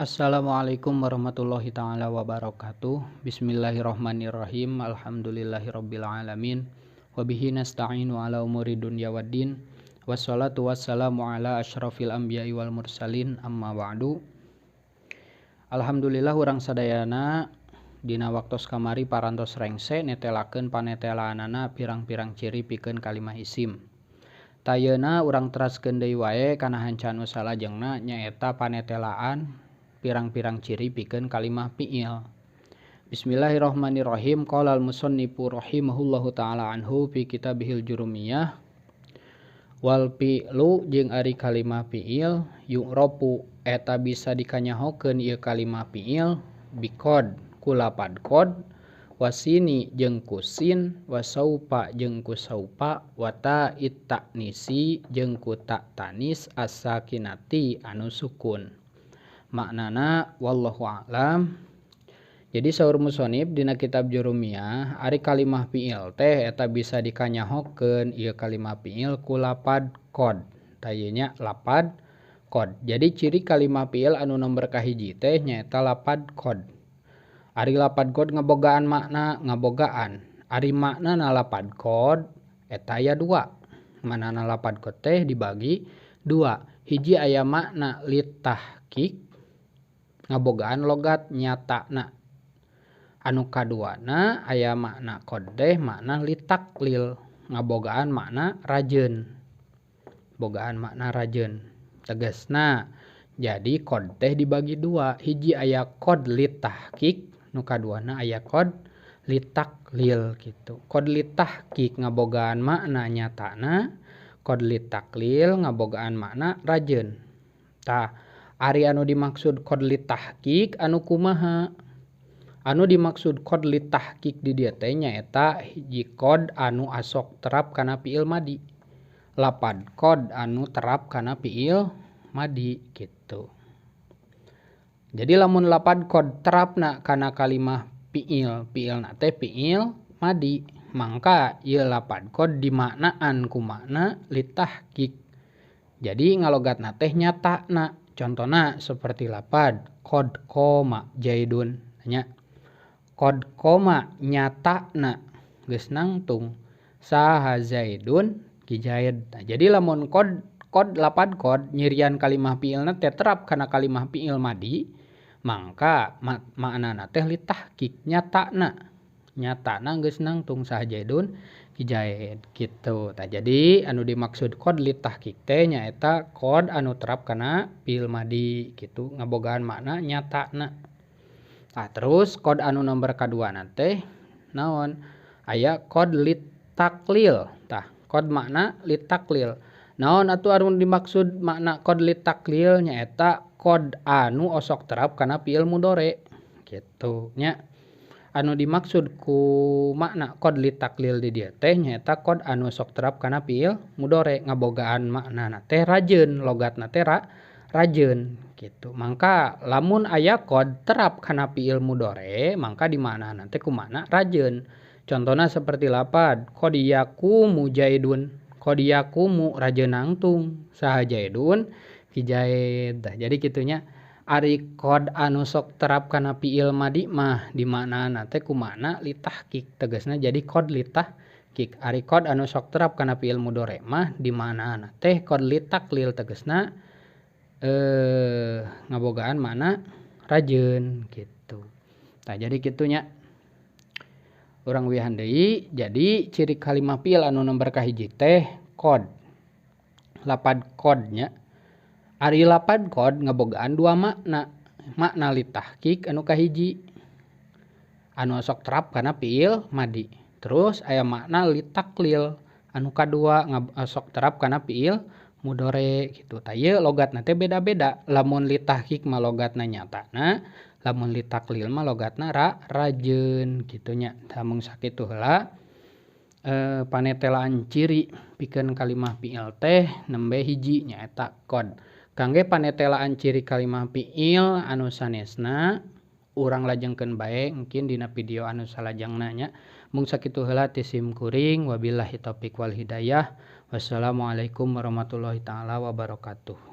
Assalamualaikum warahmatullahi taala wabarakatuh. Bismillahirrahmanirrahim. Alhamdulillahirabbil alamin. Wabihi nasta'inu ala umuri dunya waddin. Wassalatu wassalamu ala asyrafil anbiya'i wal mursalin. Amma ba'du. Alhamdulillah urang sadayana dina waktos kamari parantos rengse netelakeun panetelaanana pirang-pirang ciri pikeun kalimah isim. Tayeuna urang teraskeun deui wae kana hancanu salajengna nyaeta panetelaan pirang-pirang ciri pikeun kalimah fi'il. Bismillahirrahmanirrahim. Qala al-musannifu rahimahullahu taala anhu fi kitabihil jurumiyah. Wal fi'lu jeung ari kalimah fi'il yu'rafu eta bisa dikanyahokeun ieu kalimah fi'il biqad ku lapad qad wasini jeung ku sin wasaupa jeung ku saupa wata itta'nisi jeung ku ta tanis as-sakinati anu sukun. Maknana wallahu a'lam. Jadi saur musonib dina kitab jurumiyah ari kalimah fi'il teh eta bisa dikanyahokeun ieu kalimah fi'il ku lapad qad. Tah nya lapad qad. Jadi ciri kalimah fi'il anu nomor kahiji teh nyaeta lapad qad. Ari lapad qad ngabogaan makna ngabogaan. Ari maknana lapad qad eta aya dua. Manana lapad qad teh dibagi dua. Hiji aya makna litahqiq ngabogaan logat nyatana. Anu kaduana aya makna qad teh makna litaklil ngabogaan makna rajeun. Bogaan makna rajeun. Tegasna jadi qad teh dibagi dua. Hiji aya qad litahqiq, nu kaduana aya qad litaklil gitu. Qad litahqiq ngabogaan makna nyatana, qad litaklil ngabogaan makna rajeun. Tah ari anu dimaksud qad litahqiq anu kumaha? Anu dimaksud qad litahqiq di dieu teh nyaeta hiji qad anu asok terap kana fi'il madi. Lapad qad anu terap kana fi'il madi gitu. Jadi lamun lapad qad terapna kana kalimah fi'il, fi'ilna teh fi'il madi, mangka ieu lapad qad dimaknaan ku makna litahqiq. Jadi ngalogatna teh nyatana. Contona seperti lapad qad qoma jaidun nya. Qad qoma nyatana geus nangtung saha zaidun ki jaid. Nah, jadi lamun qad lapad qad nyirian kalimah fi'ilna teh terap kana kalimah fi'il madi, mangka maknana teh litahqiq nyatana. Nyatana geus nangtung saha zaidun ki jaid gitu. Tah jadi anu dimaksud qad litahqiq teh nyaeta qad anu terap kana fi'il madi gitu ngabogaan makna nyatana. Tah terus qad anu nomor kaduana teh naon? Aya qad litaklil. Tah qad makna litaklil. Naon atuh anu dimaksud makna qad litaklil nyaeta qad anu osok terap kana fi'il mudhari gitu nya. Anu dimaksud ku makna qad litaklil di dieu teh nyaeta qad anu sok terap kana fi'il mudhari ngabogaan maknana teh rajeun, logatna teh rajeun gitu. Mangka lamun aya qad terap kana fi'il mudhari mangka di maknana teh ku makna rajeun. Contona seperti lapad qad yaqumu jaidun. Qad yaqumu rajeun nangtung saha jaidun ki jaid. Jadi kitunya ari qad anu sok terap kana fi'il madi mah di maknana teh ku makna litahqiq. Tegasna jadi qad litahqiq. Ari qad anu sok terap kana fi'il mudhari mah di maknana teh qad litaklil tegasna ngabogaan makna rajeun gitu. Tah jadi kitunya. Urang wihan deui jadi ciri kalimah fi'il anu nomor kahiji teh qad. Lapad qad nya. Ari lapad qad ngabogaan dua makna. Makna litahqiq anu kahiji anu sok terap kana fi'il madi. Terus aya makna litaklil anu kadua sok terap kana fi'il mudhari gitu. Tah ieu logatna teh beda-beda. Lamun litahqiq mah logatna nyatana, lamun litaklil mah logatna rajeun kitu nya. Tah mung sakitu heula panetelaan ciri pikeun kalimah fi'il teh nembe hiji nyaeta qad. Kangge panetelaan ciri kalimah fi'il anu sanesna urang lajengkeun bae mungkin dina video anu salajengna nya. Mung sakitu heula ti sim kuring wabillahi taufik wal hidayah. Wassalamualaikum warahmatullahi taala wabarakatuh.